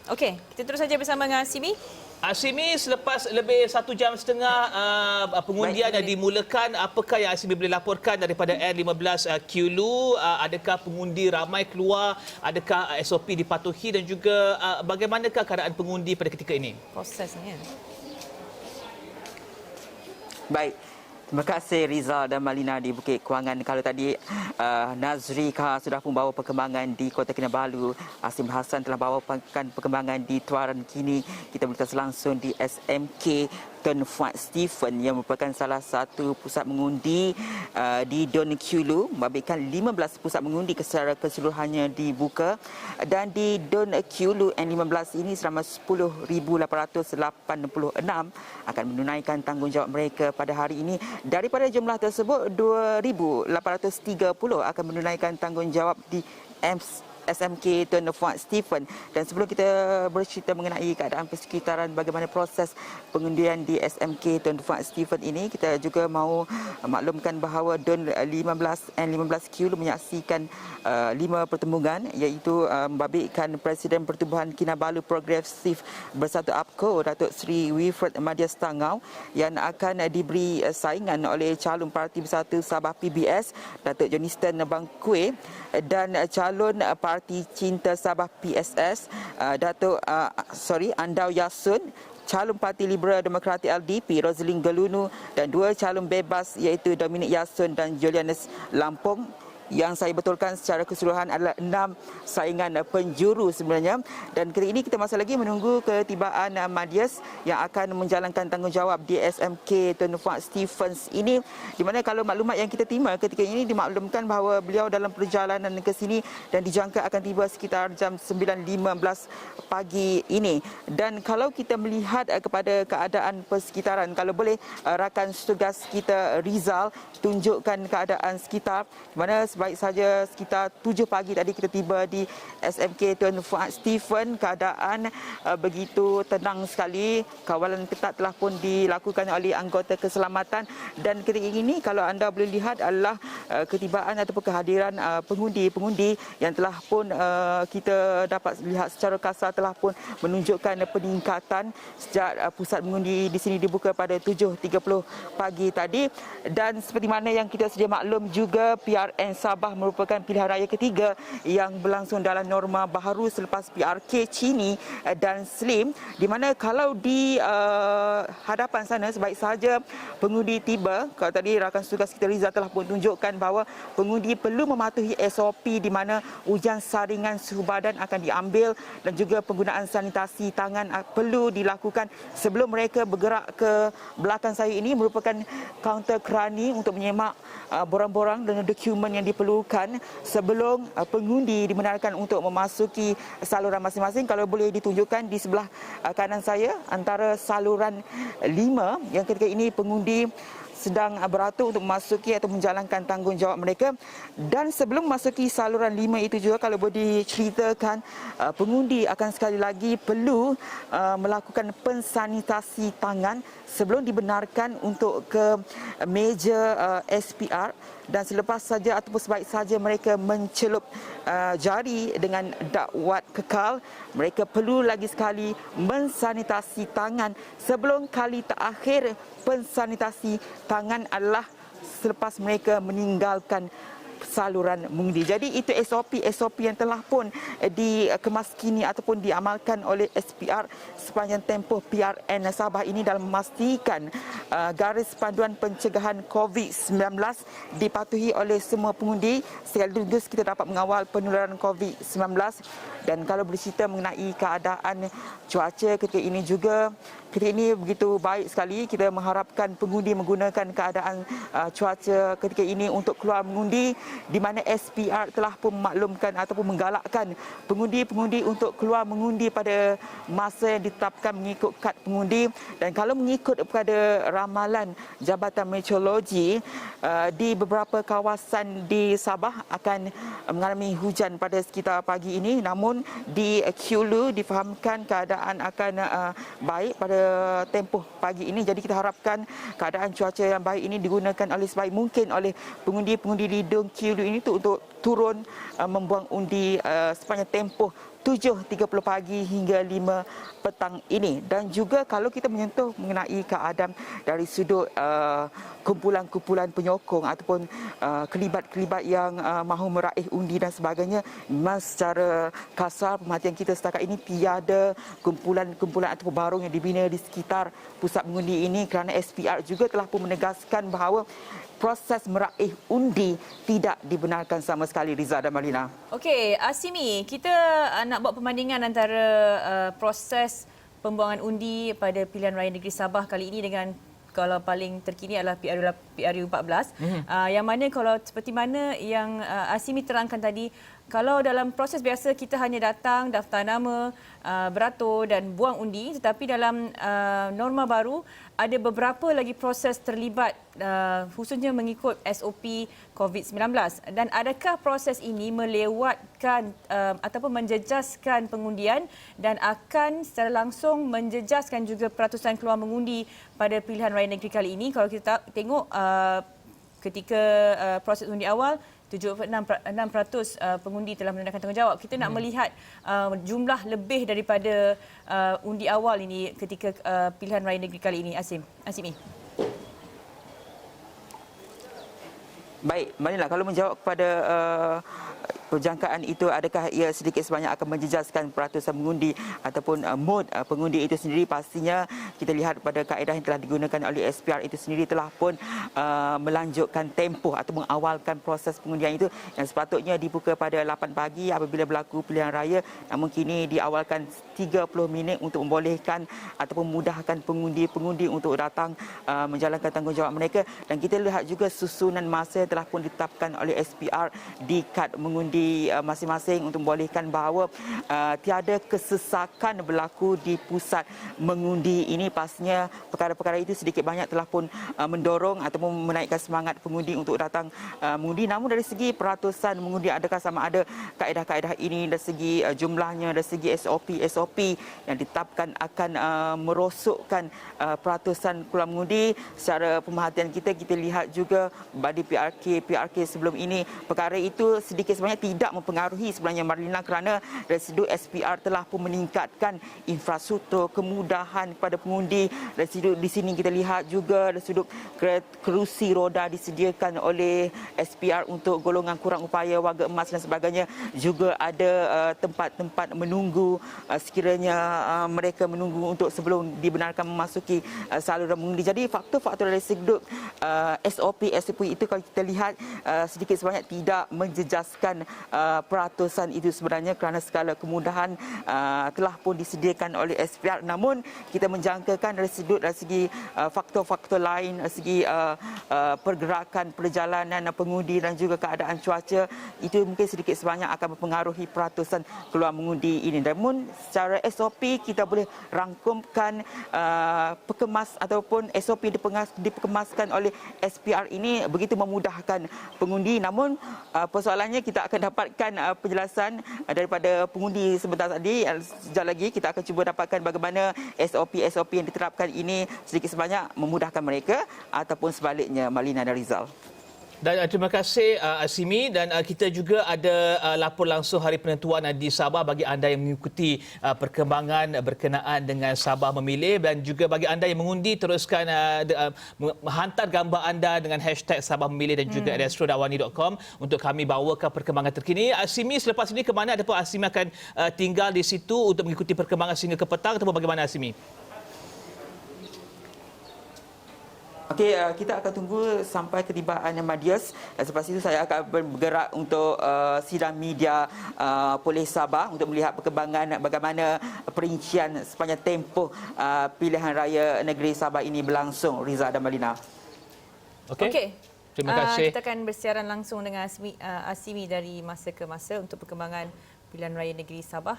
Okey, kita terus saja bersama dengan Simi. Asimi, selepas lebih 1.5 jam pengundian yang dimulakan, apakah yang Asimi boleh laporkan daripada N15 Kulu? Adakah pengundi ramai keluar? Adakah SOP dipatuhi dan juga bagaimanakah keadaan pengundi pada ketika ini? Prosesnya. Baik. Terima kasih Rizal dan Malina di Bukit Kewangan. Kalau tadi Nazrika sudah membawa perkembangan di Kota Kinabalu, Asim Hassan telah bawa perkembangan di Tuaran Kini. Kita berita langsung di SMK Tun Fuad Stephen yang merupakan salah satu pusat mengundi di Don Kulu, membabitkan 15 pusat mengundi secara keseluruhannya dibuka, dan di Don Kulu N15 ini selama 10,886 akan menunaikan tanggungjawab mereka pada hari ini. Daripada jumlah tersebut, 2,830 akan menunaikan tanggungjawab di SMK Tun Fuad Stephen. Dan sebelum kita bercerita mengenai keadaan persekitaran bagaimana proses pengundian di SMK Tun Fuad Stephen ini, kita juga mahu maklumkan bahawa Don 15 N15 Kulu menyaksikan 5 pertembungan, iaitu membabitkan Presiden Pertubuhan Kinabalu Progresif Bersatu APCO Datuk Seri Wilfred Madias Tangau yang akan diberi saingan oleh calon Parti Bersatu Sabah PBS Datuk Johnston Bangkue dan calon Parti Cinta Sabah PSS Datuk Andau Yasun, calon Parti Liberal Demokratik LDP Roslyn Gelunu, dan 2 calon bebas iaitu Dominic Yasun dan Julianus Lampung. Yang saya betulkan secara keseluruhan adalah 6 saingan penjuru sebenarnya. Dan ketika ini kita masih lagi menunggu ketibaan Madias yang akan menjalankan tanggungjawab di SMK Tun Fuad Stephens ini, di mana kalau maklumat yang kita terima ketika ini dimaklumkan bahawa beliau dalam perjalanan ke sini dan dijangka akan tiba sekitar jam 9.15 pagi ini. Dan kalau kita melihat kepada keadaan persekitaran, kalau boleh rakan tugas kita Rizal tunjukkan keadaan sekitar, di mana sebaik saja sekitar 7 pagi tadi kita tiba di SMK Tun Fuad Stephen. Keadaan begitu tenang sekali. Kawalan ketat telah pun dilakukan oleh anggota keselamatan. Dan ketika ini kalau anda boleh lihat adalah ketibaan ataupun kehadiran pengundi-pengundi yang telah pun kita dapat lihat secara kasar telah pun menunjukkan peningkatan sejak pusat mengundi di sini dibuka pada 7.30 pagi tadi. Dan seperti mana yang kita sedia maklum juga, PRN Sabah merupakan pilihan raya ketiga yang berlangsung dalam norma baharu selepas PRK Chini dan Slim, di mana kalau di hadapan sana sebaik sahaja pengundi tiba, kalau tadi rakan tugas kita Rizal telah pun tunjukkan bahawa pengundi perlu mematuhi SOP di mana ujian saringan suhu badan akan diambil dan juga penggunaan sanitasi tangan perlu dilakukan sebelum mereka bergerak ke belakang saya ini. Merupakan kaunter kerani untuk menyemak borang-borang dan dokumen yang diperlukan sebelum pengundi dibenarkan untuk memasuki saluran masing-masing. Kalau boleh ditunjukkan di sebelah kanan saya, antara saluran 5 yang ketika ini pengundi sedang beratur untuk memasuki atau menjalankan tanggungjawab mereka. Dan sebelum memasuki saluran 5 itu juga, kalau boleh diceritakan, pengundi akan sekali lagi perlu melakukan pensanitasi tangan sebelum dibenarkan untuk ke meja SPR. Dan selepas saja ataupun sebaik saja mereka mencelup jari dengan dakwat kekal, mereka perlu lagi sekali mensanitasi tangan. Sebelum kali terakhir pensanitasi tangan adalah selepas mereka meninggalkan saluran mengundi. Jadi itu SOP yang telah pun dikemaskini ataupun diamalkan oleh SPR sepanjang tempoh PRN Sabah ini dalam memastikan garis panduan pencegahan COVID-19 dipatuhi oleh semua pengundi sekaligus kita dapat mengawal penularan COVID-19. Dan kalau bercerita mengenai keadaan cuaca ketika ini juga, ketika ini begitu baik sekali. Kita mengharapkan pengundi menggunakan keadaan cuaca ketika ini untuk keluar mengundi, di mana SPR telah pun memaklumkan ataupun menggalakkan pengundi-pengundi untuk keluar mengundi pada masa yang ditetapkan mengikut kad pengundi. Dan kalau mengikut kepada ramalan Jabatan Meteorologi, di beberapa kawasan di Sabah akan mengalami hujan pada sekitar pagi ini. Namun di Kulu difahamkan keadaan akan baik pada tempoh pagi ini. Jadi kita harapkan keadaan cuaca yang baik ini digunakan oleh sebaik mungkin oleh pengundi-pengundi di Don Kulu ini untuk turun membuang undi sepanjang tempoh 7.30 pagi hingga 5 petang ini. Dan juga kalau kita menyentuh mengenai keadaan dari sudut kumpulan-kumpulan penyokong ataupun kelibat-kelibat yang mahu meraih undi dan sebagainya, memang secara kasar pemerhatian kita setakat ini tiada kumpulan-kumpulan ataupun barung yang dibina di sekitar pusat mengundi ini, kerana SPR juga telah pun menegaskan bahawa proses meraih undi tidak dibenarkan sama sekali, Riza dan Malina. Okey, Asimi, kita nak buat perbandingan antara proses pembuangan undi pada pilihan raya negeri Sabah kali ini dengan kalau paling terkini adalah PRU 14. Yang mana kalau seperti mana yang Asimi terangkan tadi, kalau dalam proses biasa kita hanya datang, daftar nama, beratur dan buang undi, tetapi dalam norma baru ada beberapa lagi proses terlibat, khususnya mengikut SOP COVID-19. Dan adakah proses ini melewatkan ataupun menjejaskan pengundian dan akan secara langsung menjejaskan juga peratusan keluar mengundi pada pilihan raya negeri kali ini? Kalau kita tengok ketika proses undi awal, 76% pengundi telah menandakan tanggungjawab. Kita nak melihat jumlah lebih daripada undi awal ini ketika pilihan raya negeri kali ini, Asimi. Baik, Malina, kalau menjawab kepada perjangkaan itu, adakah ia sedikit sebanyak akan menjejaskan peratusan mengundi ataupun mod pengundi itu sendiri? Pastinya kita lihat pada kaedah yang telah digunakan oleh SPR itu sendiri telah pun melanjutkan tempoh atau mengawalkan proses pengundian itu yang sepatutnya dibuka pada 8 pagi apabila berlaku pilihan raya, namun kini diawalkan 30 minit untuk membolehkan ataupun memudahkan pengundi-pengundi untuk datang menjalankan tanggungjawab mereka. Dan kita lihat juga susunan masa yang telah pun ditetapkan oleh SPR di kad mengundi masing-masing untuk membolehkan bahawa tiada kesesakan berlaku di pusat mengundi ini. Pastinya perkara-perkara itu sedikit banyak telah pun mendorong ataupun menaikkan semangat pengundi untuk datang mengundi. Namun dari segi peratusan mengundi, adakah sama ada kaedah-kaedah ini dari segi jumlahnya, dari segi SOP yang ditetapkan akan merosokkan peratusan keluar mengundi? Secara pemerhatian kita lihat juga bagi PRK sebelum ini, perkara itu sedikit sebanyak tidak mempengaruhi sebenarnya, Marlina, kerana dari sudut SPR telah pun meningkatkan infrastruktur kemudahan kepada pengundi. Dari sudut di sini kita lihat juga dari sudut kerusi roda disediakan oleh SPR untuk golongan kurang upaya, warga emas dan sebagainya. Juga ada tempat-tempat menunggu sekiranya mereka menunggu untuk sebelum dibenarkan memasuki saluran mengundi. Jadi faktor-faktor dari sudut SOP itu kalau kita lihat sedikit sebanyak tidak menjejaskan peratusan itu sebenarnya, kerana segala kemudahan telah pun disediakan oleh SPR. Namun kita menjangkakan dari segi faktor-faktor lain, dari segi pergerakan perjalanan pengundi dan juga keadaan cuaca, itu mungkin sedikit sebanyak akan mempengaruhi peratusan keluar mengundi ini. Namun secara SOP kita boleh rangkumkan pekemas ataupun SOP dikemaskan oleh SPR ini begitu memudahkan pengundi. Namun persoalannya kita akan dapatkan penjelasan daripada pengundi sebentar tadi. Sekejap lagi kita akan cuba dapatkan bagaimana SOP yang diterapkan ini sedikit sebanyak memudahkan mereka ataupun sebaliknya, Malina dan Rizal. Dan terima kasih Asimi, dan kita juga ada lapor langsung hari penentuan di Sabah bagi anda yang mengikuti perkembangan berkenaan dengan Sabah memilih, dan juga bagi anda yang mengundi teruskan hantar gambar anda dengan hashtag Sabah memilih dan juga astrodawani.com untuk kami bawakan perkembangan terkini. Asimi, selepas ini ke mana? Ataupun Asimi akan tinggal di situ untuk mengikuti perkembangan sehingga ke petang ataupun bagaimana, Asimi? Okey, kita akan tunggu sampai ketibaan Madias. Selepas itu saya akan bergerak untuk sidang media Polis Sabah untuk melihat perkembangan bagaimana perincian sepanjang tempoh pilihan raya negeri Sabah ini berlangsung, Riza dan Malina. Okey. Terima kasih. Kita akan bersiaran langsung dengan Asimi dari masa ke masa untuk perkembangan pilihan raya negeri Sabah.